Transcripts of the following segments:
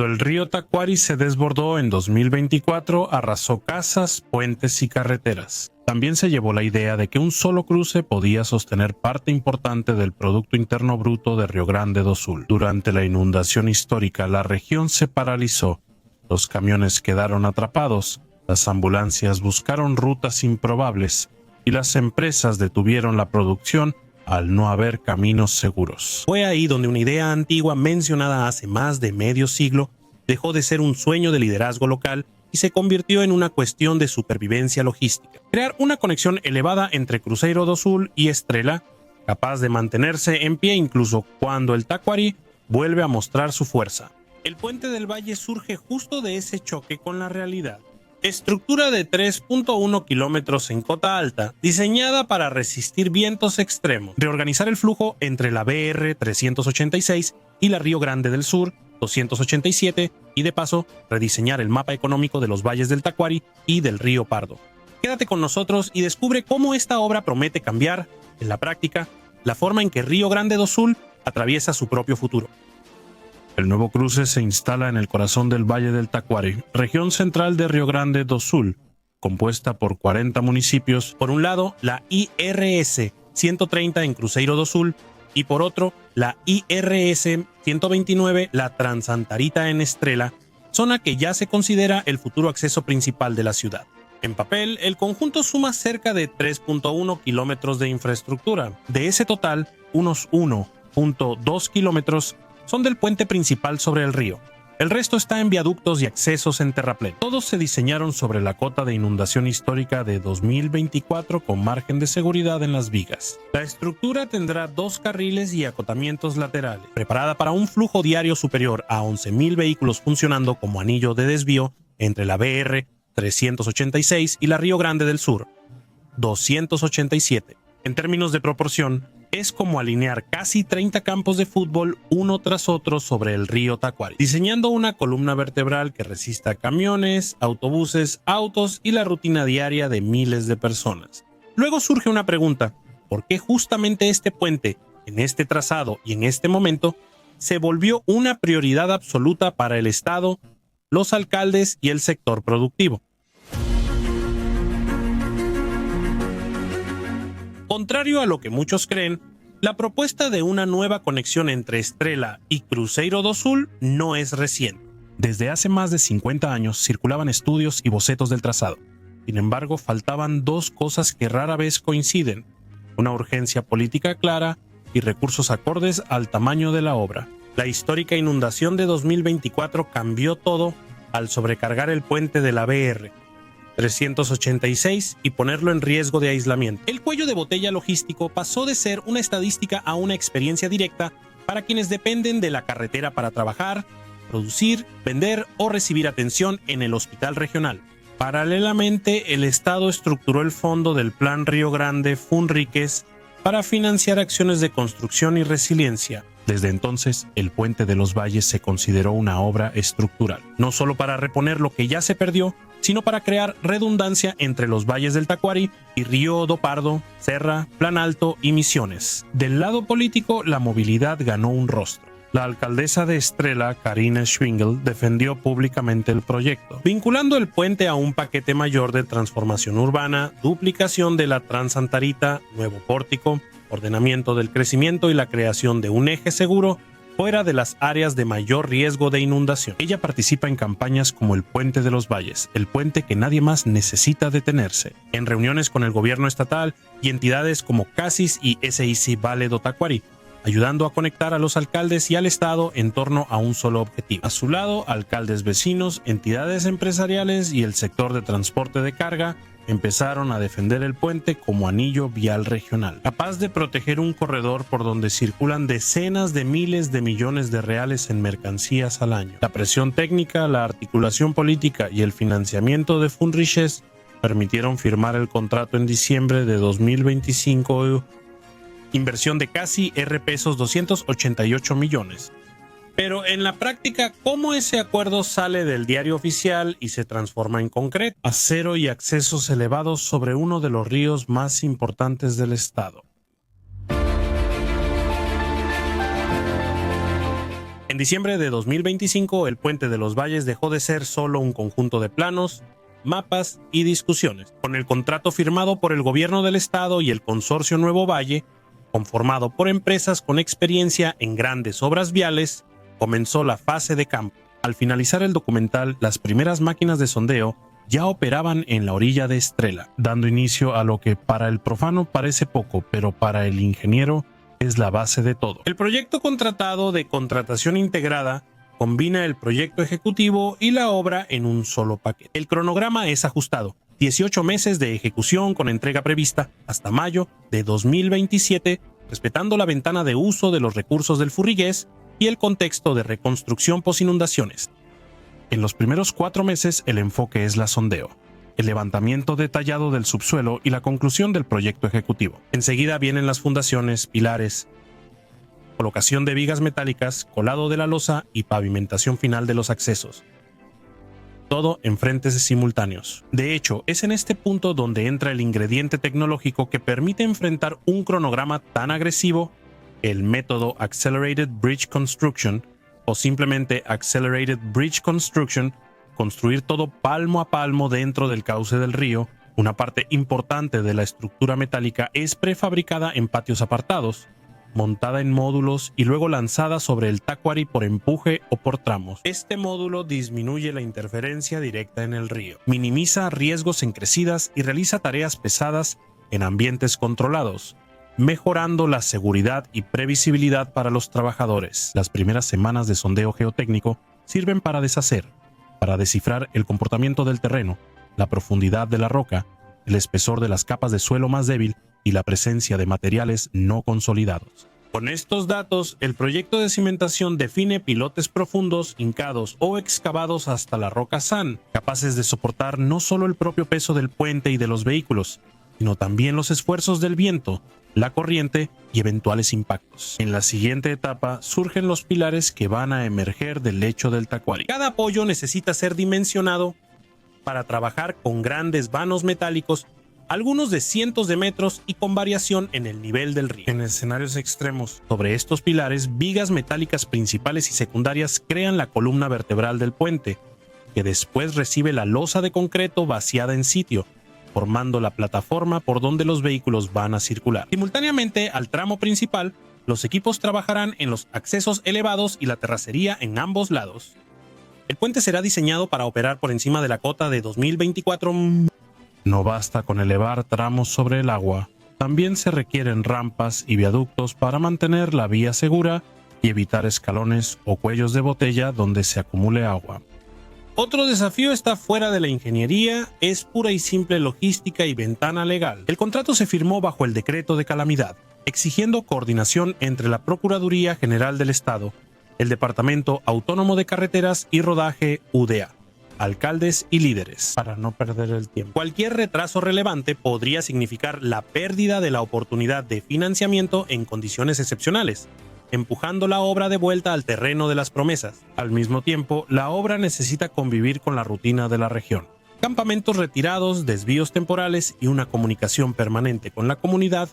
Cuando el río Tacuari se desbordó en 2024, arrasó casas, puentes y carreteras. También se llevó la idea de que un solo cruce podía sostener parte importante del Producto Interno Bruto de Río Grande do Sul. Durante la inundación histórica, la región se paralizó. Los camiones quedaron atrapados, las ambulancias buscaron rutas improbables y las empresas detuvieron la producción al no haber caminos seguros. Fue ahí donde una idea antigua mencionada hace más de medio siglo dejó de ser un sueño de liderazgo local y se convirtió en una cuestión de supervivencia logística. Crear una conexión elevada entre Cruzeiro do Sul y Estrela, capaz de mantenerse en pie incluso cuando el Tacuari vuelve a mostrar su fuerza. El puente del Valle surge justo de ese choque con la realidad. Estructura de 3.1 kilómetros en cota alta, diseñada para resistir vientos extremos, reorganizar el flujo entre la BR 386 y la Río Grande del Sur 287 y de paso rediseñar el mapa económico de los valles del Tacuari y del río Pardo. Quédate con nosotros y descubre cómo esta obra promete cambiar, en la práctica, la forma en que Río Grande do Sul atraviesa su propio futuro. El nuevo cruce se instala en el corazón del Valle del Tacuari, región central de Río Grande do Sul, compuesta por 40 municipios. Por un lado, la IRS 130 en Cruzeiro do Sul y por otro, la IRS 129, la Transantarita en Estrela, zona que ya se considera el futuro acceso principal de la ciudad. En papel, el conjunto suma cerca de 3.1 kilómetros de infraestructura. De ese total, unos 1.2 kilómetros son del puente principal sobre el río. El resto está en viaductos y accesos en terraplén. Todos se diseñaron sobre la cota de inundación histórica de 2024 con margen de seguridad en las vigas. La estructura tendrá 2 carriles y acotamientos laterales, preparada para un flujo diario superior a 11.000 vehículos funcionando como anillo de desvío entre la BR 386 y la Río Grande del Sur 287. En términos de proporción, es como alinear casi 30 campos de fútbol uno tras otro sobre el río Tacuari, diseñando una columna vertebral que resista camiones, autobuses, autos y la rutina diaria de miles de personas. Luego surge una pregunta: ¿por qué justamente este puente, en este trazado y en este momento, se volvió una prioridad absoluta para el Estado, los alcaldes y el sector productivo? Contrario a lo que muchos creen, la propuesta de una nueva conexión entre Estrela y Cruzeiro do Sul no es reciente. Desde hace más de 50 años circulaban estudios y bocetos del trazado. Sin embargo, faltaban 2 cosas que rara vez coinciden: una urgencia política clara y recursos acordes al tamaño de la obra. La histórica inundación de 2024 cambió todo al sobrecargar el puente de la BR 386 y ponerlo en riesgo de aislamiento. El cuello de botella logístico pasó de ser una estadística a una experiencia directa para quienes dependen de la carretera para trabajar, producir, vender o recibir atención en el hospital regional. Paralelamente, el Estado estructuró el fondo del Plan Río Grande Funríquez para financiar acciones de construcción y resiliencia. Desde entonces, el Puente de los Valles se consideró una obra estructural, no solo para reponer lo que ya se perdió, sino para crear redundancia entre los valles del Tacuari y Río do Pardo, Serra, Plan Alto y Misiones. Del lado político, la movilidad ganó un rostro. La alcaldesa de Estrela, Karina Schwingel, defendió públicamente el proyecto, vinculando el puente a un paquete mayor de transformación urbana, duplicación de la Transantarita, nuevo pórtico, ordenamiento del crecimiento y la creación de un eje seguro fuera de las áreas de mayor riesgo de inundación. Ella participa en campañas como el Puente de los Valles, el puente que nadie más necesita detenerse, en reuniones con el gobierno estatal y entidades como CASIS y SIC Vale do Tacuari, ayudando a conectar a los alcaldes y al Estado en torno a un solo objetivo. A su lado, alcaldes vecinos, entidades empresariales y el sector de transporte de carga empezaron a defender el puente como anillo vial regional, capaz de proteger un corredor por donde circulan decenas de miles de millones de reales en mercancías al año. La presión técnica, la articulación política y el financiamiento de Funríquez permitieron firmar el contrato en diciembre de 2025, inversión de casi pesos 288 millones. Pero en la práctica, ¿cómo ese acuerdo sale del diario oficial y se transforma en concreto? Acero y accesos elevados sobre uno de los ríos más importantes del estado. En diciembre de 2025, el Puente de los Valles dejó de ser solo un conjunto de planos, mapas y discusiones. Con el contrato firmado por el gobierno del estado y el consorcio Nuevo Valle, conformado por empresas con experiencia en grandes obras viales, comenzó la fase de campo. Al finalizar el documental, las primeras máquinas de sondeo ya operaban en la orilla de Estrela, dando inicio a lo que para el profano parece poco, pero para el ingeniero es la base de todo. El proyecto contratado de contratación integrada combina el proyecto ejecutivo y la obra en un solo paquete. El cronograma es ajustado: 18 meses de ejecución con entrega prevista hasta mayo de 2027, respetando la ventana de uso de los recursos del Furrigués y el contexto de reconstrucción posinundaciones. En los primeros 4 meses el enfoque es la sondeo, el levantamiento detallado del subsuelo y la conclusión del proyecto ejecutivo. Enseguida vienen las fundaciones, pilares, colocación de vigas metálicas, colado de la losa y pavimentación final de los accesos. Todo en frentes simultáneos. De hecho, es en este punto donde entra el ingrediente tecnológico que permite enfrentar un cronograma tan agresivo, el método Accelerated Bridge Construction, o simplemente Accelerated Bridge Construction, construir todo palmo a palmo dentro del cauce del río. Una parte importante de la estructura metálica es prefabricada en patios apartados, montada en módulos y luego lanzada sobre el tacuari por empuje o por tramos. Este módulo disminuye la interferencia directa en el río, minimiza riesgos en crecidas y realiza tareas pesadas en ambientes controlados, mejorando la seguridad y previsibilidad para los trabajadores. Las primeras semanas de sondeo geotécnico sirven para descifrar el comportamiento del terreno, la profundidad de la roca, el espesor de las capas de suelo más débil y la presencia de materiales no consolidados. Con estos datos, el proyecto de cimentación define pilotes profundos, hincados o excavados hasta la roca san, capaces de soportar no solo el propio peso del puente y de los vehículos, sino también los esfuerzos del viento, la corriente y eventuales impactos. En la siguiente etapa surgen los pilares que van a emerger del lecho del tacuari. Cada apoyo necesita ser dimensionado para trabajar con grandes vanos metálicos, algunos de cientos de metros y con variación en el nivel del río. En escenarios extremos, sobre estos pilares, vigas metálicas principales y secundarias crean la columna vertebral del puente, que después recibe la losa de concreto vaciada en sitio, formando la plataforma por donde los vehículos van a circular. Simultáneamente al tramo principal, los equipos trabajarán en los accesos elevados y la terracería en ambos lados. El puente será diseñado para operar por encima de la cota de 2024. No basta con elevar tramos sobre el agua, también se requieren rampas y viaductos para mantener la vía segura y evitar escalones o cuellos de botella donde se acumule agua. Otro desafío está fuera de la ingeniería, es pura y simple logística y ventana legal. El contrato se firmó bajo el decreto de calamidad, exigiendo coordinación entre la Procuraduría General del Estado, el Departamento Autónomo de Carreteras y Rodaje UDA, alcaldes y líderes, para no perder el tiempo. Cualquier retraso relevante podría significar la pérdida de la oportunidad de financiamiento en condiciones excepcionales, empujando la obra de vuelta al terreno de las promesas. Al mismo tiempo, la obra necesita convivir con la rutina de la región. Campamentos retirados, desvíos temporales y una comunicación permanente con la comunidad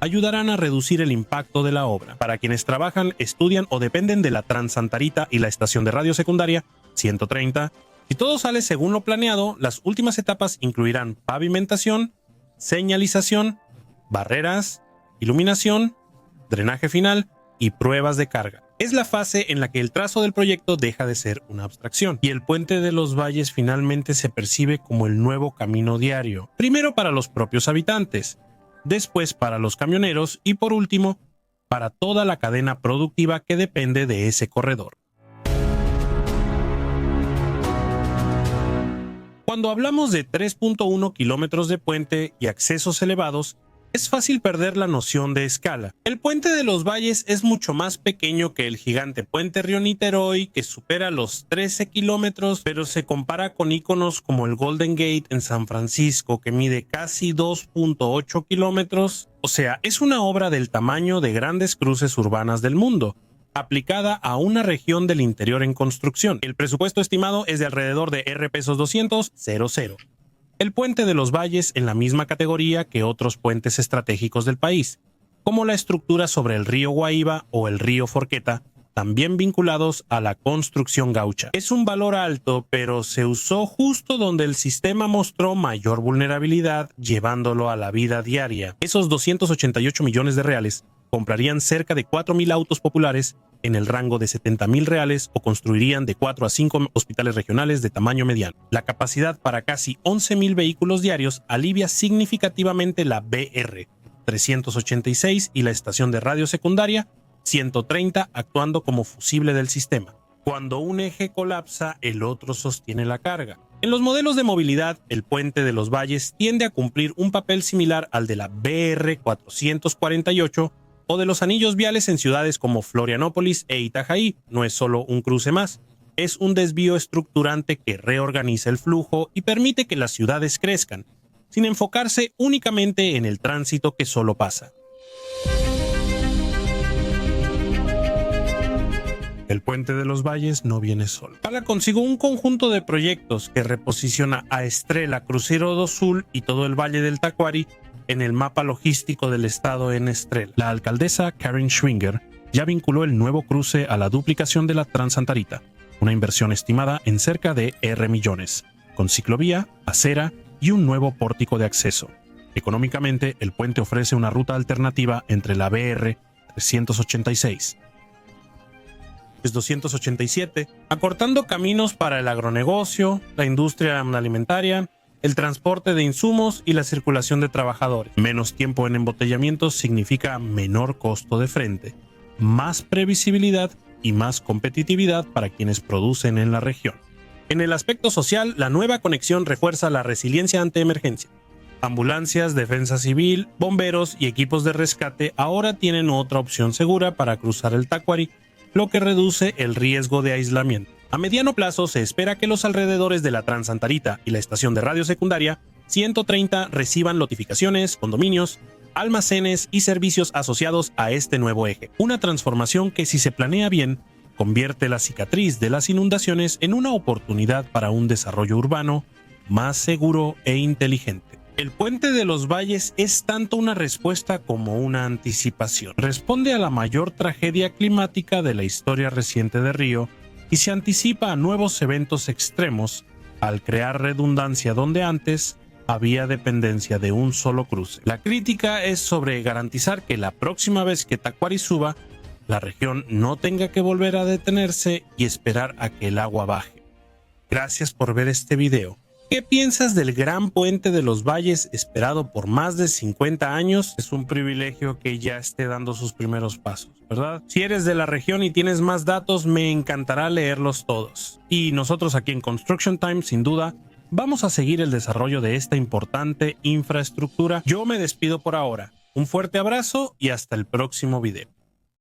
ayudarán a reducir el impacto de la obra. Para quienes trabajan, estudian o dependen de la Transantarita y la estación de radio secundaria 130, si todo sale según lo planeado, las últimas etapas incluirán pavimentación, señalización, barreras, iluminación, drenaje final y pruebas de carga. Es la fase en la que el trazo del proyecto deja de ser una abstracción y el Puente de los Valles finalmente se percibe como el nuevo camino diario, primero para los propios habitantes, después para los camioneros y por último para toda la cadena productiva que depende de ese corredor. Cuando hablamos de 3.1 kilómetros de puente y accesos elevados, es fácil perder la noción de escala. El Puente de los Valles es mucho más pequeño que el gigante Puente Río Niterói, que supera los 13 kilómetros, pero se compara con íconos como el Golden Gate en San Francisco, que mide casi 2.8 kilómetros. O sea, es una obra del tamaño de grandes cruces urbanas del mundo, aplicada a una región del interior en construcción. El presupuesto estimado es de alrededor de pesos 200. El Puente de los Valles en la misma categoría que otros puentes estratégicos del país, como la estructura sobre el río Guaíba o el río Forqueta, también vinculados a la construcción gaucha. Es un valor alto, pero se usó justo donde el sistema mostró mayor vulnerabilidad, llevándolo a la vida diaria. Esos 288 millones de reales comprarían cerca de 4.000 autos populares en el rango de 70.000 reales o construirían de 4 a 5 hospitales regionales de tamaño mediano. La capacidad para casi 11.000 vehículos diarios alivia significativamente la BR 386 y la estación de radio secundaria 130 actuando como fusible del sistema. Cuando un eje colapsa, el otro sostiene la carga. En los modelos de movilidad, el puente de los valles tiende a cumplir un papel similar al de la BR 448 o de los anillos viales en ciudades como Florianópolis e Itajaí. No es solo un cruce más, es un desvío estructurante que reorganiza el flujo y permite que las ciudades crezcan, sin enfocarse únicamente en el tránsito que solo pasa. El puente de los valles no viene solo. Jala consigo un conjunto de proyectos que reposiciona a Estrela, Cruzeiro do Sul y todo el Valle del Taquari en el mapa logístico del estado en Estrela. La alcaldesa Karen Schwinger ya vinculó el nuevo cruce a la duplicación de la Transantarita, una inversión estimada en cerca de R millones, con ciclovía, acera y un nuevo pórtico de acceso. Económicamente, el puente ofrece una ruta alternativa entre la BR 386 es 287, acortando caminos para el agronegocio, la industria alimentaria, el transporte de insumos y la circulación de trabajadores. Menos tiempo en embotellamientos significa menor costo de frente, más previsibilidad y más competitividad para quienes producen en la región. En el aspecto social, la nueva conexión refuerza la resiliencia ante emergencia. Ambulancias, defensa civil, bomberos y equipos de rescate ahora tienen otra opción segura para cruzar el Taquari, lo que reduce el riesgo de aislamiento. A mediano plazo se espera que los alrededores de la Transantarita y la estación de radio secundaria 130 reciban notificaciones, condominios, almacenes y servicios asociados a este nuevo eje. Una transformación que, si se planea bien, convierte la cicatriz de las inundaciones en una oportunidad para un desarrollo urbano más seguro e inteligente. El puente de los valles es tanto una respuesta como una anticipación. Responde a la mayor tragedia climática de la historia reciente de Río y se anticipa a nuevos eventos extremos al crear redundancia donde antes había dependencia de un solo cruce. La crítica es sobre garantizar que la próxima vez que Taquari suba, la región no tenga que volver a detenerse y esperar a que el agua baje. Gracias por ver este video. ¿Qué piensas del gran puente de los valles esperado por más de 50 años? Es un privilegio que ya esté dando sus primeros pasos, ¿verdad? Si eres de la región y tienes más datos, me encantará leerlos todos. Y nosotros aquí en Construction Time, sin duda, vamos a seguir el desarrollo de esta importante infraestructura. Yo me despido por ahora. Un fuerte abrazo y hasta el próximo video.